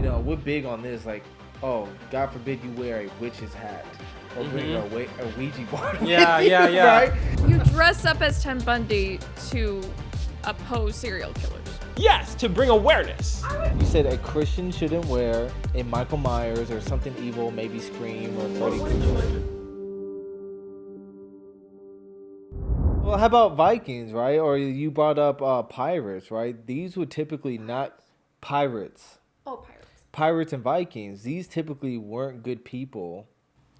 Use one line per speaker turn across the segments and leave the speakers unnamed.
we're big on this. Like, oh, God forbid you wear a witch's hat or bring a Ouija board.
Yeah.
Right?
You dress up as Ted Bundy to oppose serial killers.
Yes, to bring awareness.
You said a Christian shouldn't wear a Michael Myers or something evil, maybe Scream or Freddy Krueger. Well, how about Vikings, right? Or you brought up pirates, right? These were typically not pirates.
Oh, pirates.
Pirates and Vikings, these typically weren't good people.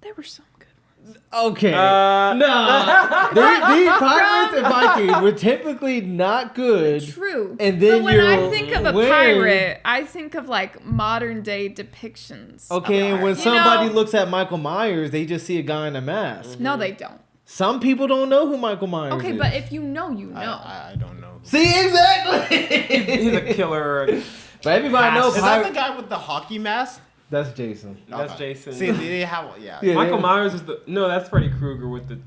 There were some good ones.
Okay. No. These pirates and Vikings were typically not good.
True.
And then
but when I think of a
wearing-
pirate, I think of like modern day depictions.
Okay,
of
and when
pirate.
somebody looks at Michael Myers, they just see a guy in a mask.
No, they don't.
Some people don't know who Michael Myers is.
Okay, but if you know, you know.
I don't know.
See, exactly.
He's a killer.
But everybody knows
Is that the guy with the hockey mask?
That's Jason.
That's
Okay.
Jason.
See, they have
Yeah.
Michael Myers is that's Freddy Krueger with the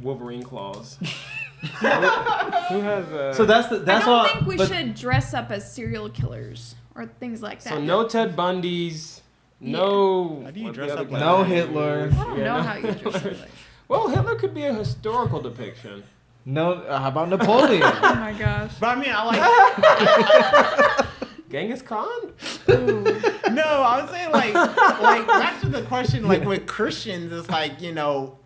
Wolverine claws. Who has
So that's
I
that's
don't
all.
think we
but-
should dress up as serial killers or things like that.
So no Ted Bundys, no.
How do you
what the
dress
other
up
guy?
No Hitler.
I don't know how you dress up like.
Well, Hitler could be a historical depiction.
No, how about Napoleon?
Oh my gosh.
But I mean, I like.
Genghis Khan?
No, I was saying like back to the question. Like with Christians, it's like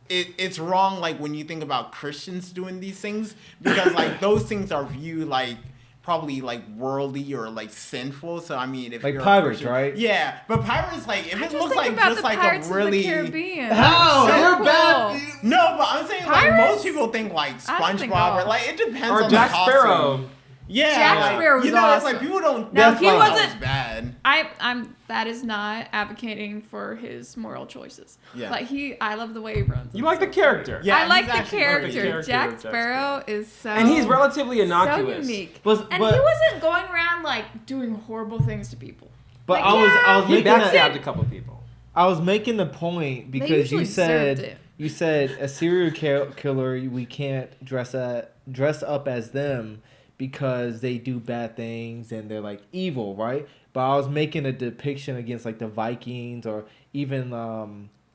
it's wrong. Like when you think about Christians doing these things, because like those things are viewed like probably like worldly or like sinful. So I mean, if
Like
you're a
pirates,
Christian-
right?
Yeah, but pirates like if
I
it
just
looks
think
like
about
just
the
like
Pirates
a really
of the Caribbean.
How?
So
They're
cool.
bad.
no, but I'm saying like
Pirates?
most people think like
I don't think
SpongeBob or
all.
like it depends
Or
on
Jack
the costume.
Sparrow.
Yeah,
Jack
like,
Sparrow was
it's like
awesome.
people don't.
Now,
That's
he
fine.
That
wasn't.
was bad.
I'm. That is not advocating for his moral choices.
Yeah.
Like I love the way he runs.
You like the character.
Yeah,
I like
he's
the
actually
character.
perfect.
Jack
Jack
Sparrow is so.
And he's relatively innocuous.
So unique.
But-
and
but-
he wasn't going around like doing horrible things to people.
But
Like,
I was
He
making that.
backstabbed a couple people.
I was making the point because
usually deserved it.
you said a serial killer we can't dress up as them because they do bad things and they're like evil, right? But I was making a depiction against like the Vikings or even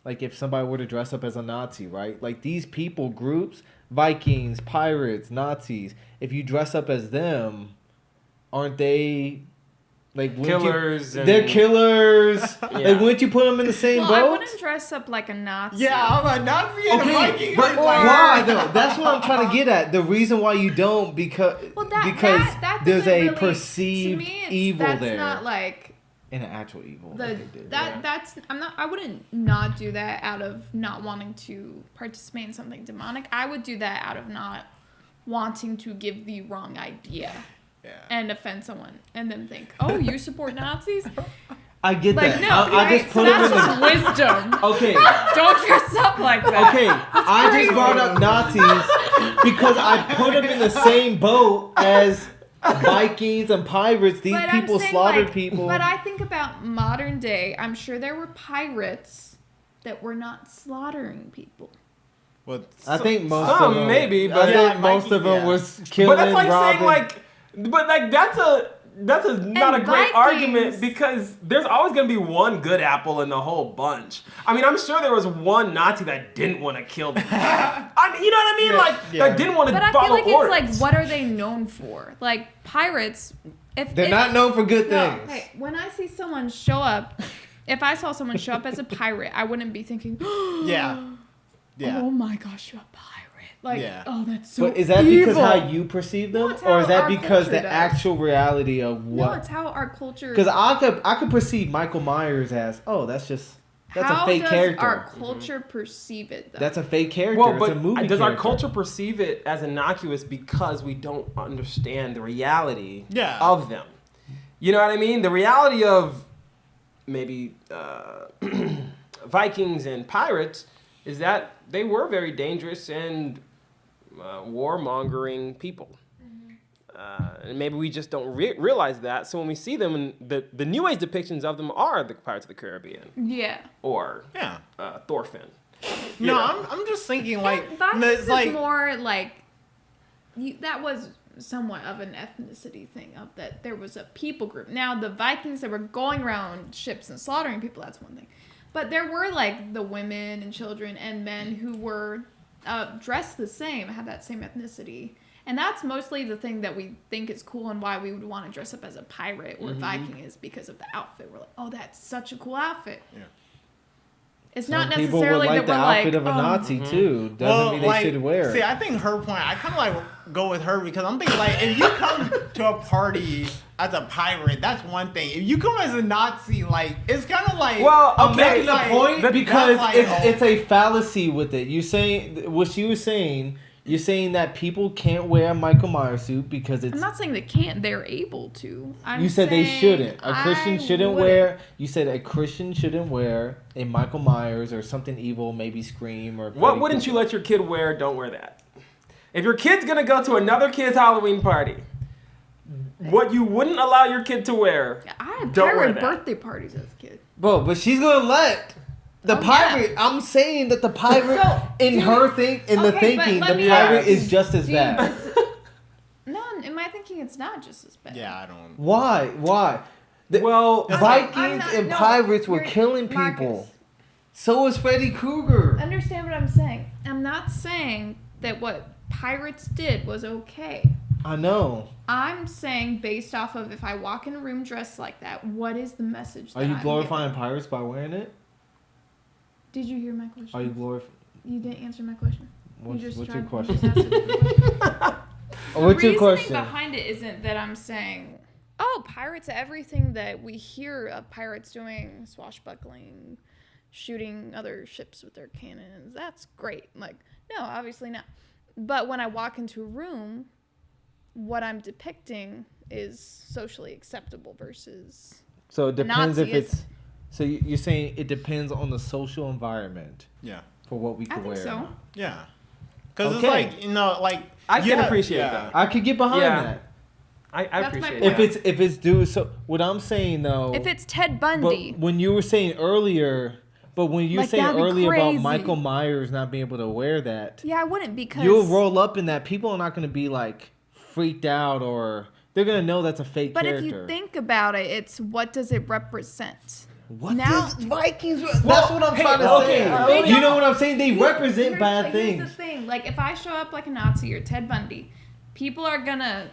like if somebody were to dress up as a Nazi, right? Like these people groups, Vikings, pirates, Nazis, if you dress up as them, aren't they like wouldn't
Killers and-
they're killers.
Yeah.
Like wouldn't you put them in the same
Well, I
boat?
wouldn't dress up like a Nazi.
Yeah, I'm a Nazi and a Viking.
but
like,
why though? That's what I'm trying to get at. The reason why you don't because
Well,
because
that
there's
doesn't
a
really,
perceived
to me,
evil
that's
there,
not like
and an actual evil.
the
like they did.
that's I wouldn't not do that out of not wanting to participate in something demonic. I would do that out of not wanting to give the wrong idea
Yeah.
and offend someone and then think, oh, you support Nazis?
I get
Like,
that.
no,
I
right?
just
So
put them in
that's
the.
just wisdom.
Okay,
Don't dress up like that.
okay. I
crazy.
just brought up Nazis because I put them in the same boat as Vikings and pirates. These
But I'm
people
saying,
slaughtered
like,
people.
But I think about modern day. I'm sure there were pirates that were not slaughtering people.
Well,
I think most
Some
of them.
maybe,
I
but
think most of them
yeah.
was killing,
But that's like
robbing.
saying like, that's not a great
Vikings-
argument because there's always gonna be one good apple in the whole bunch. I mean, I'm sure there was one Nazi that didn't want to kill them. You know what I mean?
Yeah,
Like
yeah.
that didn't want to
But I
follow
feel like
orders.
it's like, what are they known for? Like pirates.
They're not known for good
No,
things.
hey, when I see someone show up, if I saw someone show up as a pirate, I wouldn't be thinking,
yeah. Yeah.
oh my gosh, you're a pirate. Like,
Yeah.
oh, that's so
But is that
evil.
because how you perceive them,
No, it's
or is
how
that
our
because
culture
the
does.
actual reality of
No,
what?
it's how our culture.
Because I could perceive Michael Myers as, oh, that's a fake
does
character.
our culture perceive it, though?
That's a fake character.
well,
it's a
but
movie
does our
character.
culture perceive it as innocuous because we don't understand the reality
Yeah.
of them? You know what I mean? The reality of maybe Vikings and pirates is that they were very dangerous and warmongering people. And maybe we just don't realize that. So when we see them, and the New Age depictions of them are the Pirates of the Caribbean
Yeah.
or
Yeah.
Thorfinn.
No,
Yeah.
I'm just thinking like
Vikings
it's
is
like
more like that was somewhat of an ethnicity thing of that there was a people group. Now the Vikings that were going around ships and slaughtering people, that's one thing. But there were like the women and children and men who were dressed the same, had that same ethnicity. And that's mostly the thing that we think is cool and why we would want to dress up as a pirate or Viking is because of the outfit. We're like, oh, that's such a cool outfit.
Yeah.
It's
Some
not
people
necessarily
would like
that
the
we're
outfit
like,
of a
oh,
Nazi too. Doesn't mean they should wear
See,
it.
I think her point, I kind of like go with her because I'm thinking like, if you come to a party as a pirate, that's one thing. If you come as a Nazi, like, it's kind of like.
Well,
I'm
okay,
making a
like,
point
that's
because
like,
it's a fallacy with it. You saying what she was saying. You're saying that people can't wear a Michael Myers suit because it's.
I'm not saying they can't. They're able to.
You said they
saying
shouldn't. A Christian
I
shouldn't
wouldn't.
wear. You said a Christian shouldn't wear a Michael Myers or something evil, maybe Scream or.
What wouldn't you let your kid wear? Don't wear that. If your kid's gonna go to another kid's Halloween party, what you wouldn't allow your kid to wear,
I had
don't wear
pirate
that.
birthday parties as a kid.
Bro, but she's gonna let the
Oh,
pirate.
yeah.
I'm saying that the pirate
So,
in
do
her
we-
thing in the
Okay, but
thinking,
let
the
me
pirate
ask,
is just as
do you
bad.
No, in my thinking, it's not just as bad.
Yeah, I don't.
Why? Why? The
well,
I'm
Vikings
not-
and
no,
pirates were
you're-
killing people.
Marcus,
So was Freddy Krueger.
understand what I'm saying. I'm not saying that what pirates did was okay.
I know.
I'm saying based off of if I walk in a room dressed like that, what is the message that
Are you
I'm
glorifying
giving?
pirates by wearing it?
Did you hear my question?
Are you glorifying?
You didn't answer my question.
What's
you just
your
tried-
question?
you just asked a question.
What's
the
your
reasoning
question?
behind it isn't that I'm saying, oh, pirates, everything that we hear of pirates doing, swashbuckling, shooting other ships with their cannons, that's great. Like, no, obviously not. But when I walk into a room, what I'm depicting is socially acceptable versus
So it depends if
Nazi is-
it's. So you're saying it depends on the social environment
Yeah.
for what we
I
can
think
wear.
so.
Yeah. Because
Okay.
it's like, you know, like.
I can
yeah,
appreciate
yeah.
that.
I could get behind
Yeah.
that.
I
That's my
appreciate
point.
that.
If it's due. So what I'm saying though.
If it's Ted
But
Bundy,
when you were saying earlier, but when you were
Like,
saying
that'd be
earlier about
crazy.
Michael Myers not being able to wear that,
yeah, I wouldn't because
you'll roll up in that. People are not going to be like freaked out or they're going to know that's a fake
But
character.
if you think about it, it's what does it represent?
What
Now-
does Vikings? That's what I'm trying to
okay,
say.
they
You know what I'm saying? They represent
Here's
bad
the
things.
thing. Like, if I show up like a Nazi or Ted Bundy, people are gonna.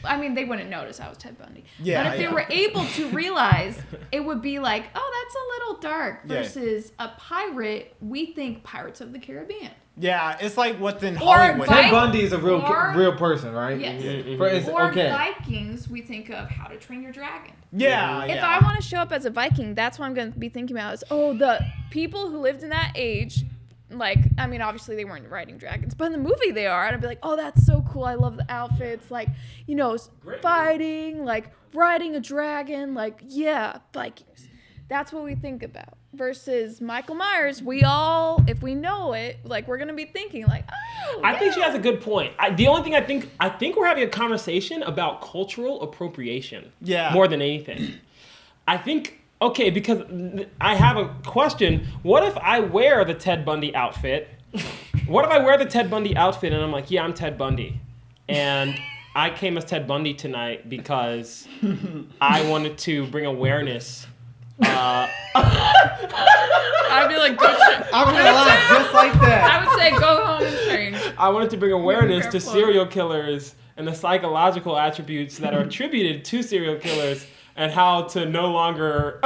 I mean, they wouldn't notice I was Ted Bundy.
Yeah,
but if
yeah.
they were able to realize, it would be like, oh, that's a little dark.
Yeah.
Versus a pirate, we think Pirates of the Caribbean.
Yeah, it's like what's in
Or
Hollywood.
Vi-
Ted Bundy is a
Or-
real person, right?
Yes.
For instance,
Or
okay.
Vikings, we think of How to Train Your Dragon.
Yeah,
If
yeah.
I want to show up as a Viking, that's what I'm going to be thinking about is, oh, the people who lived in that age, like, I mean, obviously they weren't riding dragons, but in the movie they are. And I'd be like, oh, that's so cool. I love the outfits. Like, you know, fighting, like, riding a dragon. Like, yeah, Vikings. That's what we think about. Versus Michael Myers, we all, if we know it, like, we're going to be thinking, like, oh,
I think she
yeah.
has a good point. The only thing I think we're having a conversation about cultural appropriation.
Yeah.
More than anything. I think, okay, because I have a question. What if I wear the Ted Bundy outfit? What if I wear the Ted Bundy outfit and I'm like, yeah, I'm Ted Bundy. And I came as Ted Bundy tonight because I wanted to bring awareness.
I'd be like, go
I'm gonna laugh just like that.
I would say go home and change.
I wanted to bring awareness to
careful.
serial killers and the psychological attributes that are attributed to serial killers and how to no longer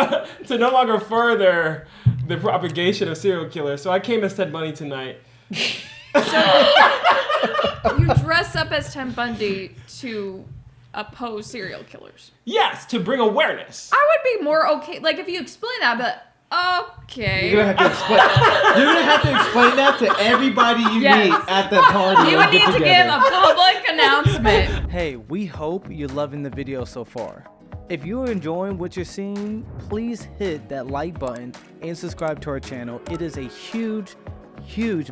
further the propagation of serial killers. So I came as Ted Bundy tonight.
You dress up as Ted Bundy to oppose serial killers.
Yes, to bring awareness.
I would be more okay. Like, if you explain that, but okay.
You're gonna have to explain. You're gonna have to explain that to everybody you
Yes.
meet at the party.
You
or
would need to give
get-together.
a public announcement.
Hey, we hope you're loving the video so far. If you're enjoying what you're seeing, please hit that like button and subscribe to our channel. It is a huge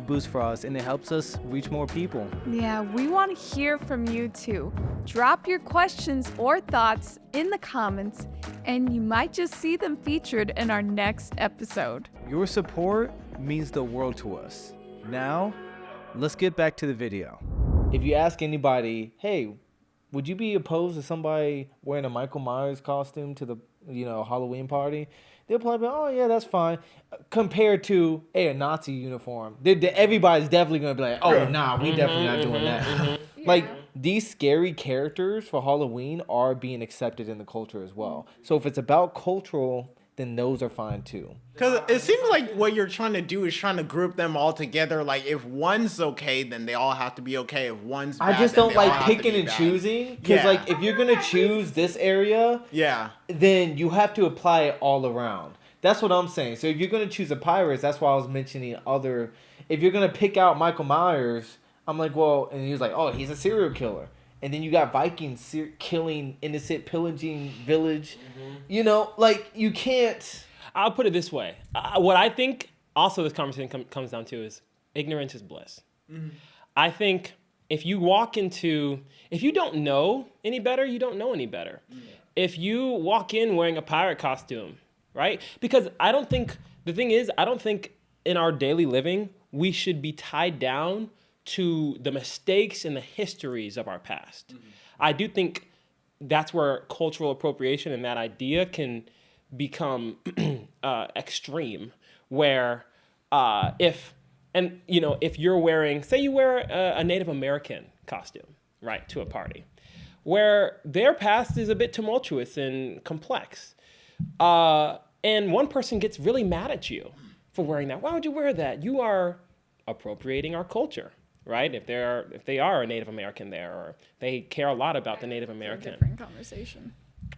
boost for us and it helps us reach more people.
Yeah, we want to hear from you too. Drop your questions or thoughts in the comments, and you might just see them featured in our next episode.
Your support means the world to us. Now, let's get back to the video.
If you ask anybody, hey, would you be opposed to somebody wearing a Michael Myers costume to the Halloween party? They'll probably be, oh yeah, that's fine. Compared to a Nazi uniform, everybody's definitely gonna be like, oh nah, we definitely not doing that. Like these scary characters for Halloween are being accepted in the culture as well. So if it's about cultural, then those are fine too.
Because it seems like what you're trying to do is trying to group them all together. Like if one's okay, then they all have to be okay. If one's bad,
I just
then
don't
they all
like
have to
picking
be
and
bad.
choosing. Because
Yeah.
like if you're gonna choose this area,
Yeah.
then you have to apply it all around. That's what I'm saying. So if you're gonna choose a pirates, that's why I was mentioning other. If you're gonna pick out Michael Myers, I'm like, well, and he was like, oh, he's a serial killer. And then you got Vikings killing innocent, pillaging village. Like you can't.
I'll put it this way. What I think also this conversation comes down to is ignorance is bliss. I think if you don't know any better, you don't know any better. If you walk in wearing a pirate costume, right? Because I don't think in our daily living, we should be tied down to the mistakes and the histories of our past. I do think that's where cultural appropriation and that idea can become extreme, where if you're wearing, say you wear a Native American costume, right, to a party, where their past is a bit tumultuous and complex, and one person gets really mad at you for wearing that. Why would you wear that? You are appropriating our culture, right? If they are a Native American there, or they care a lot about the Native American.
Different conversation.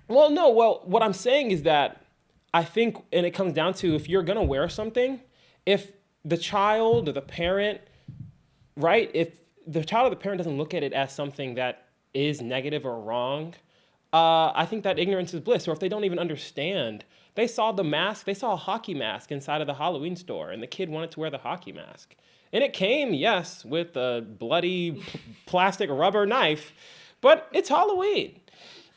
Well, no. Well, what I'm saying is that I think, and it comes down to, if you're gonna wear something, if the child or the parent, right? If the child or the parent doesn't look at it as something that is negative or wrong, I think that ignorance is bliss. Or if they don't even understand, they saw the mask, they saw a hockey mask inside of the Halloween store, and the kid wanted to wear the hockey mask. And it came, yes, with a bloody plastic rubber knife, but it's Halloween.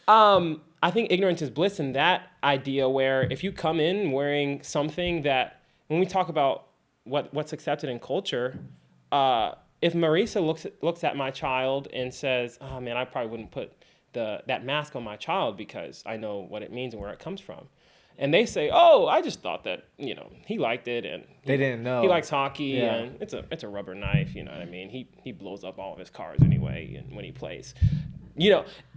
I think ignorance is bliss in that idea, where if you come in wearing something that, when we talk about what's accepted in culture, if Marisa looks at my child and says, oh man, I probably wouldn't put that mask on my child because I know what it means and where it comes from. And they say, oh, I just thought that, he liked it, and
They didn't know.
he likes hockey,
Yeah.
and it's a rubber knife, you know what I mean? He blows up all of his cars anyway, and when he plays.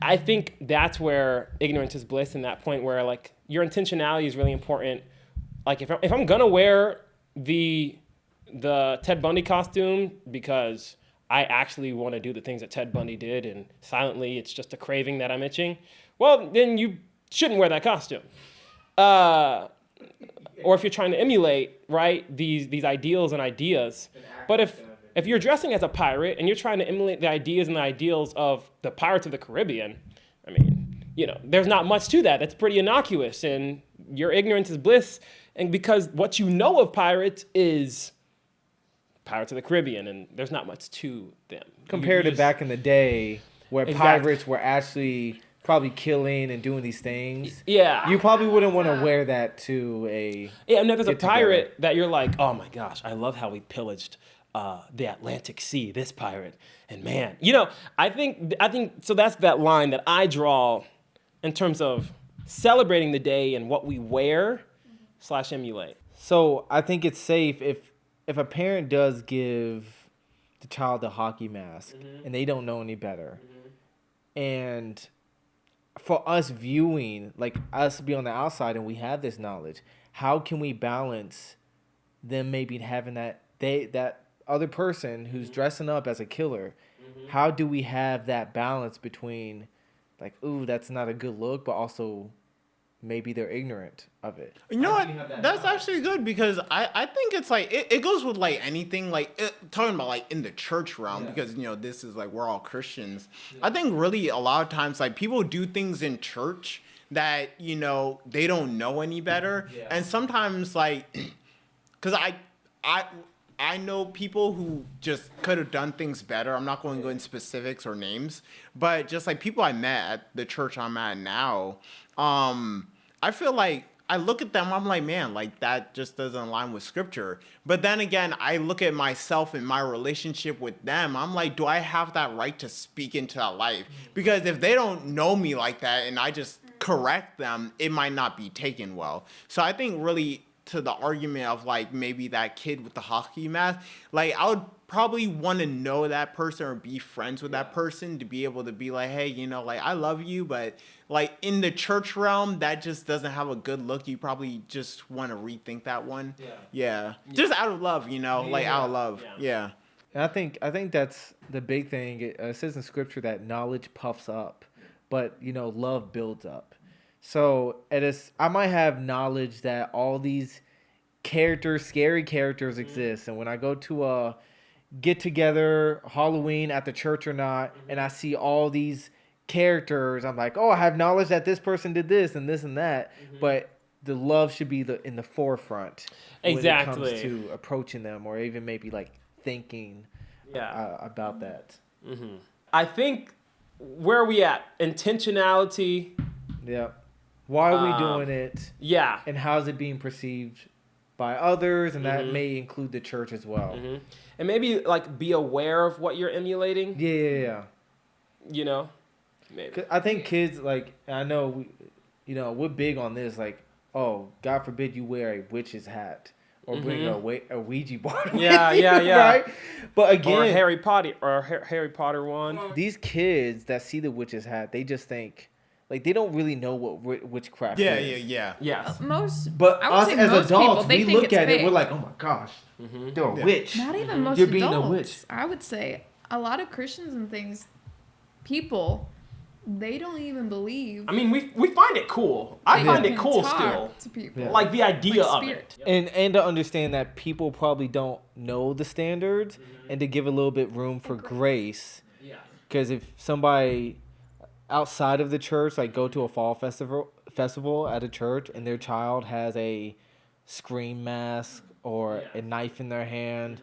I think that's where ignorance is bliss, in that point where, like, your intentionality is really important. Like, if I'm gonna wear the Ted Bundy costume because I actually want to do the things that Ted Bundy did, and silently it's just a craving that I'm itching, well, then you shouldn't wear that costume. Or if you're trying to emulate, right, these ideals and ideas. But if you're dressing as a pirate and you're trying to emulate the ideas and the ideals of the Pirates of the Caribbean, I mean, there's not much to that. That's pretty innocuous, and your ignorance is bliss. And because what you know of pirates is Pirates of the Caribbean, and there's not much to them.
Compared to back in the day where
Exactly.
pirates were actually probably killing and doing these things.
Yeah.
You probably wouldn't want to wear that to a.
Yeah, and if there's a
get together.
pirate that you're like, oh my gosh, I love how we pillaged the Atlantic Sea, this pirate. And man, I think so. That's that line that I draw in terms of celebrating the day and what we wear / emulate.
So I think it's safe if a parent does give the child a hockey mask and they don't know any better, and for us viewing, like us be on the outside and we have this knowledge, how can we balance them maybe having that other person who's dressing up as a killer? How do we have that balance between, like, ooh, that's not a good look, but also maybe they're ignorant of it?
You know what? That's actually good, because I think it's like it goes with like anything, like talking about like in the church realm, because this is like we're all Christians. I think really a lot of times like people do things in church that they don't know any better, and sometimes like because I know people who just could have done things better. I'm not going to go into specifics or names, but just like people I met at the church I'm at now, I feel like I look at them, I'm like, man, like that just doesn't align with scripture. But then again, I look at myself and my relationship with them. I'm like, do I have that right to speak into that life? Because if they don't know me like that and I just correct them, it might not be taken well. So I think really to the argument of like maybe that kid with the hockey mask, like I would probably want to know that person or be friends with that person to be able to be like, hey, you know, like I love you, but like in the church realm, that just doesn't have a good look. You probably just want to rethink that one. Yeah. Just out of love, you know, like out of love. Yeah.
And I think that's the big thing. It says in scripture that knowledge puffs up, but you know, love builds up. So I might have knowledge that all these characters, scary characters exist, and when I go to a get together, Halloween at the church or not, and I see all these characters, I'm like, oh, I have knowledge that this person did this and this and that, but the love should be in the forefront
Exactly.
when it comes to approaching them, or even maybe like thinking about that.
I think where are we at? Intentionality.
Yeah. Why are we doing it?
Yeah.
And how is it being perceived by others? And that may include the church as well.
And maybe like be aware of what you're emulating.
Yeah.
You know, maybe.
'Cause I think kids, like, I know we're big on this. Like, oh, God forbid you wear a witch's hat or bring a Ouija board.
Yeah,
with you, right? But again,
Or Harry Potter one.
these kids that see the witch's hat, they just think, like, they don't really know what witchcraft
Yeah,
is.
Yes.
But
I would
us
say
as
most
adults,
people, they
we
think
look
it's
at it,
fake.
we're like, oh my gosh, they're a witch.
Not even most
You're being a
adults.
witch.
I would say a lot of Christians and people, they don't even believe.
I mean, we find it cool. I
they
find it
can
cool
talk
still.
to people.
Yeah.
Like the idea
Like
of
spirit.
it.
And to understand that people probably don't know the standards, and to give a little bit room for grace. Because if somebody outside of the church, like go to a fall festival at a church, and their child has a scream mask or a knife in their hand,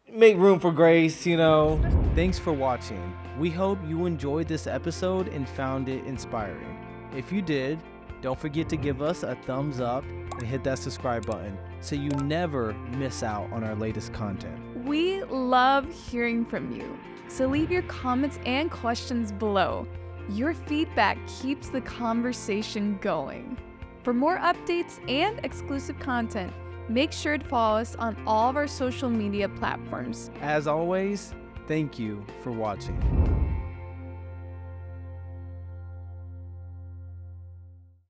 make room for grace, you know.
Thanks for watching. We hope you enjoyed this episode and found it inspiring. If you did, don't forget to give us a thumbs up and hit that subscribe button so you never miss out on our latest content.
We love hearing from you, so leave your comments and questions below. Your feedback keeps the conversation going. For more updates and exclusive content, make sure to follow us on all of our social media platforms.
As always, thank you for watching.